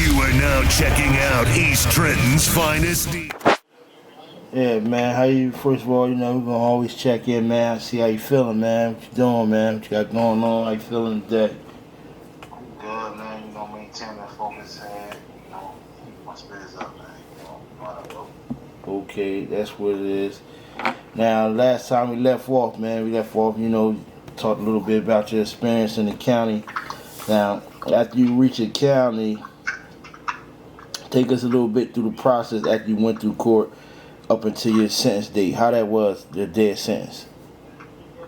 You are now checking out East Trenton's finest. Yeah, man. How you? First of all, we're gonna always check in, man. See how you feeling, man. What you doing, man? What you got going on? How you feeling today? I'm good, man. Maintain that focus head. Keep my spirits up, man. How to go. Okay, that's what it is. Now, last time we left off, talked a little bit about your experience in the county. Now, after you reach the county, take us a little bit through the process after you went through court up until your sentence date. How that was, the day of sentence.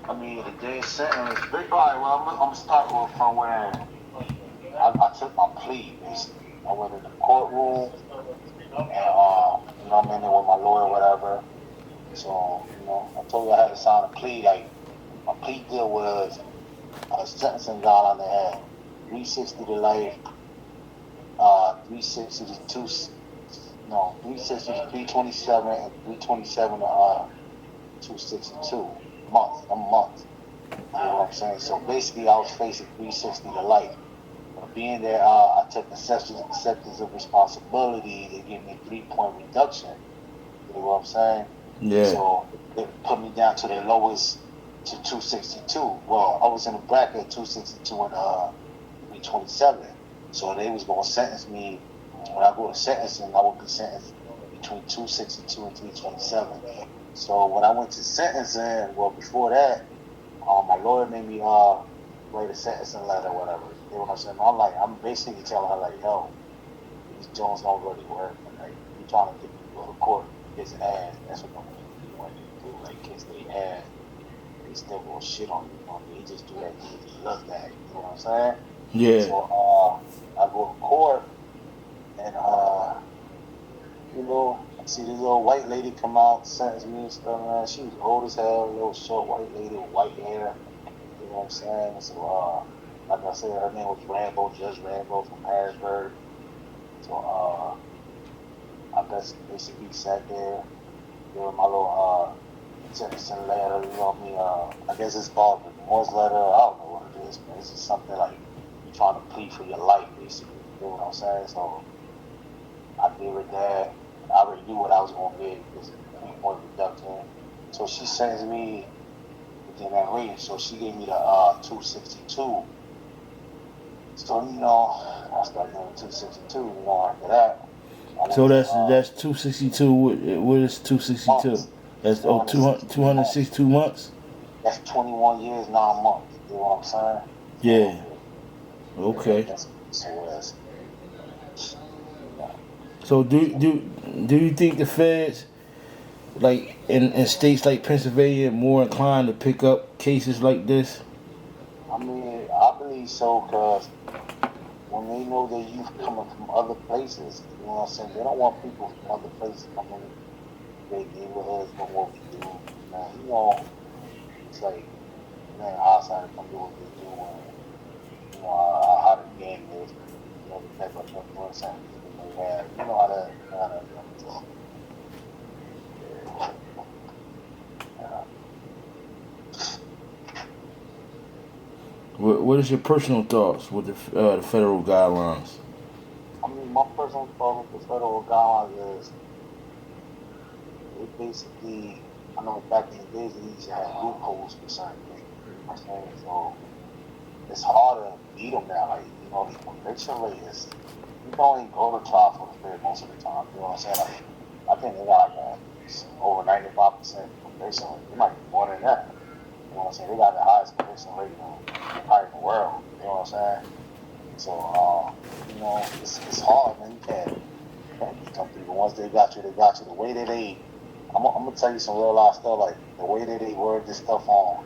The day of sentence, I'm going to start from where I took my plea, basically. I went in the courtroom, and, I'm in there with my lawyer, whatever. So, I told you I had to sign a plea. Like, my plea deal was a sentencing guideline that had 360 to life, 360 to 360 to 327, and 327 to 262 a month. You know what I'm saying? So basically, I was facing 360 to life. But being there, I took acceptance of responsibility. They gave me a 3-point reduction. You know what I'm saying? Yeah. So they put me down to the lowest, to 262. Well, I was in a bracket of 262 and 327. So they was going to sentence me. When I go to sentencing, I would be sentenced between 262 and 327. So when I went to sentencing, before that, my lawyer made me write a sentencing letter or whatever. You know what I'm saying? I'm basically telling her, like, yo, these Jones don't really work. Like, you trying to get me to go to court, kiss an ass. That's what they want you to do. Like, kiss their ass. They still gonna shit on you. They just do that because they love that. You know what I'm saying? Yeah. So I go to court, and I see this little white lady come out, sentence me and stuff, man. She was old as hell, a little short white lady with white hair. You know what I'm saying? So, like I said, her name was Rambo, Judge Rambo from Harrisburg. So, I basically sat there, doing my little sentencing letter, I guess it's called the remorse letter. I don't know what it is, but it's just something like you trying to plead for your life, basically. You know what I'm saying? So, I did with that. I already knew what I was going to get because of the 3-point reduction. So she sentenced me within that range. So she gave me the 262. So, I started doing 262, after that. So that's 262. What is 262? Months. That's 262 months? That's 21 years, 9 months. You know what I'm saying? Yeah. Okay. That's what it is. So do you think the feds, like in states like Pennsylvania, are more inclined to pick up cases like this? I believe so, because when they know that you coming from other places, you know what I'm saying? They don't want people from other places coming in their neighborhoods doing what we do. It's like, outside come do what they do, and how the game is, the type of influence and they have. You know how to. What is your personal thoughts with the federal guidelines? My personal thought with the federal guidelines is it basically, I know back in the days they used to have loopholes for certain things. You know what I'm saying? So it's hard to beat them now. Like, the conviction rate is, you don't even go to trial for the fair most of the time. You know what I'm saying? Like, I think they got over 95% conviction rate. It might be more than that. You know what I'm saying? They got the highest conviction rate in the world. You know what I'm saying? So, it's hard, man. You can't beat some people. Once they got you, they got you. The way that I'm going to tell you some real life stuff, like the way that they word this stuff on,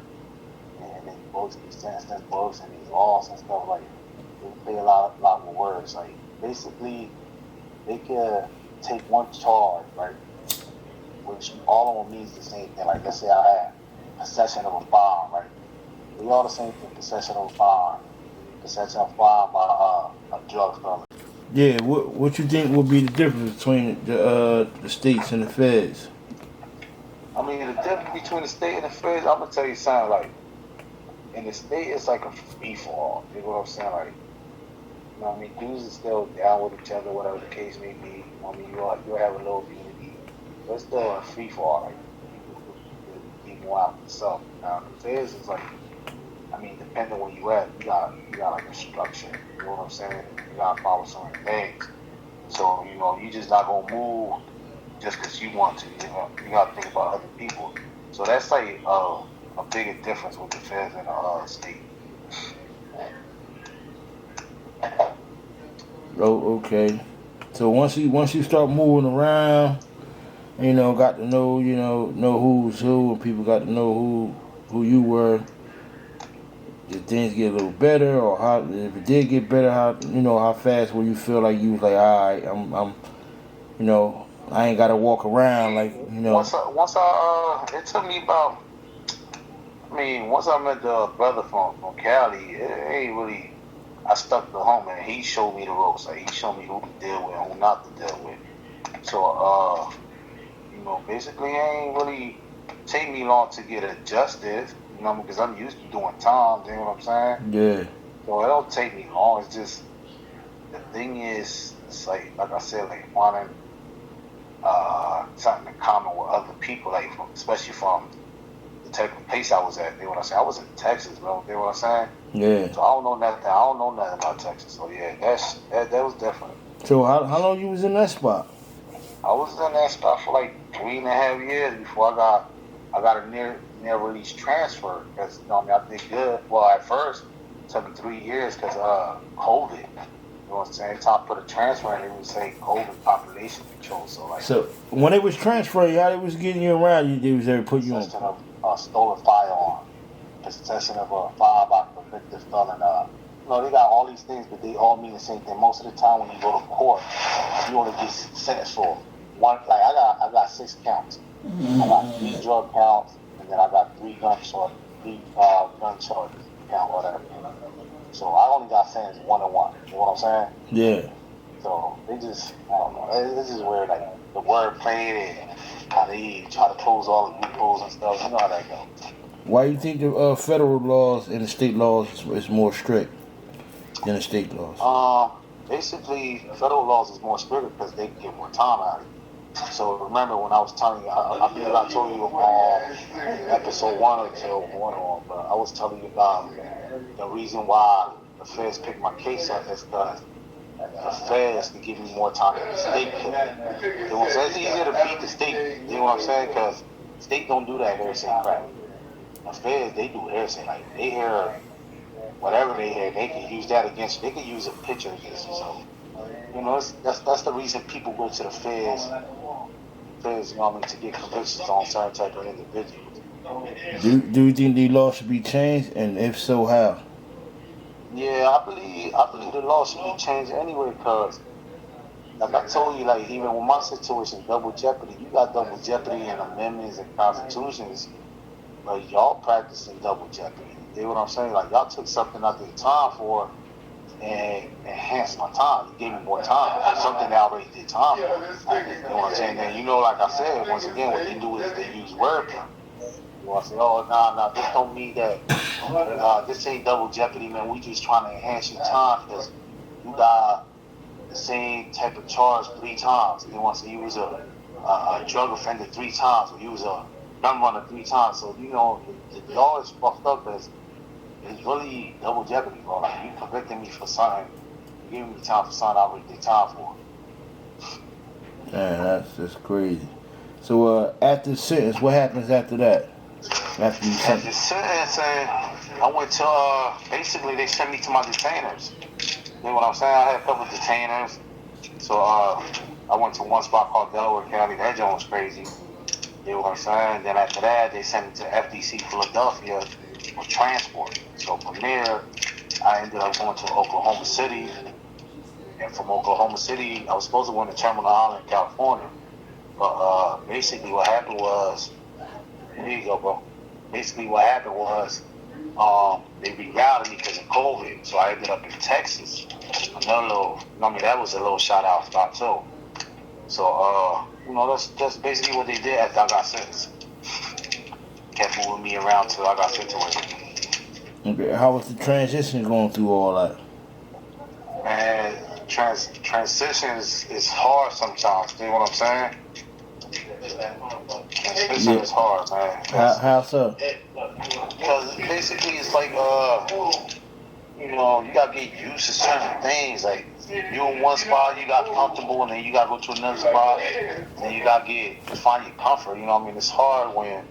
and they books, these sentences books, and these laws and stuff, like, they play a lot with words. Like, basically, they could take one charge, right, which all of them means the same thing. Like, let's say I had possession of a firearm, right? We all the same thing, possession of a firearm. Possession of a firearm by a drug felon. Yeah, what you think would be the difference between the states and the feds? The difference between the state and the feds, I'm gonna tell you something. Like, in the state, it's like a free for all. You know what I'm saying? Like, You know what I mean? Dudes are still down with each other, whatever the case may be. You know what I mean? You'll have a little unity. But it's still a free fall. Like, people could keep more out themselves. Now, the feds is like, I mean, depending where you at, you got like a structure. You know what I'm saying? You gotta follow certain things. So, you know, you just not gonna move just because you want to. You gotta think about other people. So that's like a bigger difference with the feds and the state. Oh, okay. So once you start moving around, you know, got to know, know who's who, and people got to know who you were. Did things get a little better, or how? If it did get better, how fast will you feel like you was like, all right, I'm, I ain't gotta walk around like, Once it took me about. I mean, once I met the brother from Cali, it ain't really. I stuck to home, and he showed me the ropes. Like, he showed me who to deal with and who not to deal with. So, basically, it ain't really take me long to get adjusted. You know, because I'm used to doing time. You know what I'm saying? Yeah. So it don't take me long. It's just the thing is, it's like I said, like wanting something in common with other people, like especially from the type of place I was at. You know what I'm saying? I was in Texas, bro. You know what I'm saying? Yeah. So I don't know nothing about Texas. So yeah, that was different. So how long you was in that spot? I was in that spot for like 3.5 years before I got a near release transfer, because I did good. Well, at first it took me 3 years because COVID. You know what I'm saying? Top put a transfer and they would say COVID population control. So when they was transferring you, how they was getting you around? They was there to put you on. Possession of a stolen firearm, possession of a firearm by convicted felon. They got all these things, but they all mean the same thing. Most of the time, when you go to court, you only get sentenced for one. Like I got 6 counts. I got 3 drug counts, and then I got 3 gun charges, count whatever. So I only got sentenced 1 and 1. You know what I'm saying? Yeah. So they just, I don't know. This is where like the word played and how they try to close all the loopholes and stuff. You know how that goes. Why do you think the federal laws and the state laws is more strict than the state laws? Basically, federal laws is more strict because they get more time out of it. So remember when I was telling you, I believe I told you episode 1 or 2, but I was telling you about the reason why the feds picked my case up is because the feds can give me more time than the state can. You know what I'm saying? It's easier to beat the state. You know what I'm saying? Because the state don't do that hearsay crap. The feds, they do hearsay. Like, they hear whatever they hear, they can use that against you. They can use a picture against you. So, that's the reason people go to the feds, to get convictions on certain type of individuals. Do you think the law should be changed, and if so, how? Yeah, I believe the law should be changed anyway, because like I told you, like even with my situation, double jeopardy, you got double jeopardy in amendments and constitutions, but y'all practicing double jeopardy. You know what I'm saying? Like, y'all took something I did time for and enhanced my time. You gave me more time for something that I already did time for. You know what I'm saying? And like I said, once again, what they do is they use wordplay. You know what I'm saying? Oh, nah, this don't mean that. This ain't double jeopardy, man. We just trying to enhance your time because you got the same type of charge 3 times. You know what I'm saying? You was a drug offender 3 times, or you was a gun runner 3 times. So, the law is fucked up as it's really double jeopardy, bro. Like, you convicting me for something, you giving me time for something I already did time for. Man, that's just crazy. So, after the sentence, what happens after that? After you After the sentence, I went to, basically, they sent me to my detainers. You know what I'm saying? I had a couple of detainers. So, I went to one spot called Delaware County. That joint was crazy. You know what I'm saying? Then after that, they sent me to FDC Philadelphia for transport. So from there, I ended up going to Oklahoma City. And from Oklahoma City, I was supposed to go to Terminal Island, California. But basically what happened was, here you go, bro. Basically what happened was, they rerouted me because of COVID. So I ended up in Texas. That was a little shout out spot too. So, that's basically what they did after I got sentenced. Kept moving me around till I got situated. Okay, how was the transition going through all that? Man, transition is hard sometimes. You know what I'm saying? Transition is hard, man. How so? Because basically it's like you know, you gotta get used to certain things. Like you in one spot, you got comfortable, and then you gotta go to another spot, and then you gotta find your comfort. You know what I mean? It's hard when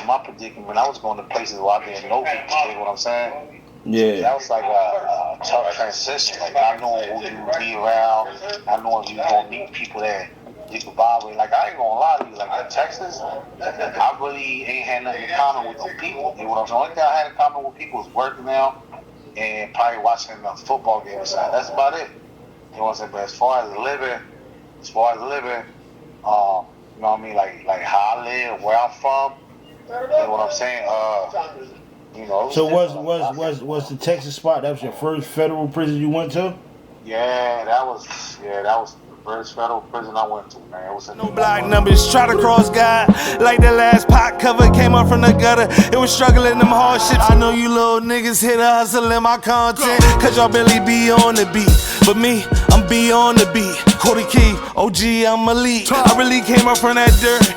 in my predicament, I was going to places where I didn't know people. You know what I'm saying? Yeah. That was like a tough transition. Like not knowing who you would be around, not knowing you gonna meet people that you could vibe with. Like I ain't gonna lie to you, like in Texas, I really ain't had nothing in common with them people. You know what I'm saying? The only thing I had in common with people was working out and probably watching a football game or something. That's about it. You know what I'm saying? But as far as living, you know what I mean? Like how I live, where I'm from, you know what I'm saying? You know. So was the Texas spot, that was your first federal prison you went to? Yeah, that was the first federal prison I went to, man. It was in No block numbers, try to cross God. Like the last pot cover came up from the gutter. It was struggling, them hardships. I know you little niggas hit a hustle in my content, cause y'all barely be on the beat. But me, I'm beyond the beat. Quarter key, OG, I'm elite. I really came up from that dirt,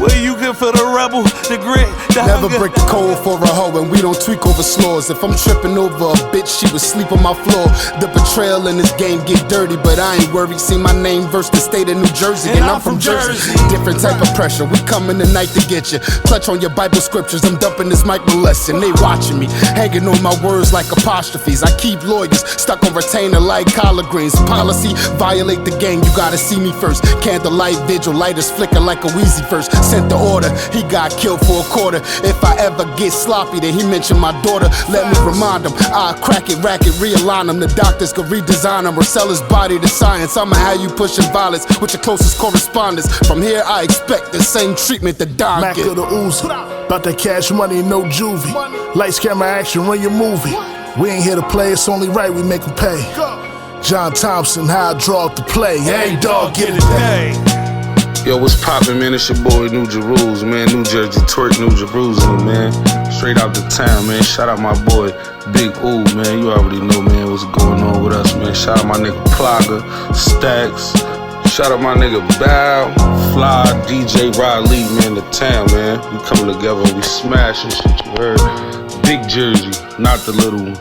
where you can feel the rubble, the grit, the Never hunger. break the code for a hoe, and we don't tweak over slaws. If I'm tripping over a bitch, she would sleep on my floor. The betrayal in this game get dirty, but I ain't worried. See my name versus the state of New Jersey, and I'm from Jersey. Different type of pressure, we coming tonight to get you. Clutch on your Bible scriptures, I'm dumping this mic molesting. They watching me, hanging on my words like apostrophes. I keep lawyers stuck on retainer like collard greens. Policy, violate the game, you gotta see me first. Candlelight vigil, lighters flicker like a Wheezy first. Sent the order, he got killed for a quarter. If I ever get sloppy, then he mentioned my daughter. Let me remind him, I'll crack it, rack it, realign him. The doctors could redesign him or sell his body to science. I'ma have you pushing violence with your closest correspondents. From here, I expect the same treatment that Don Mac get. of the Uzi, about that cash money, no juvie. Lights, camera, action, run your movie. We ain't here to play, it's only right we make them pay. John Thompson, how I draw up the play. Hey, dog, get it down. Yo, what's poppin', man? It's your boy, New Jerusalem, man. New Jersey, twerk, New Jerusalem, man. Straight out the town, man. Shout out my boy, Big Ooh, man. You already know, man, what's going on with us, man. Shout out my nigga Plaga, Stacks. Shout out my nigga Bow, Fly, DJ Rod Lee, man, the town, man. We coming together and we smashing shit, you heard? Big Jersey, not the little one.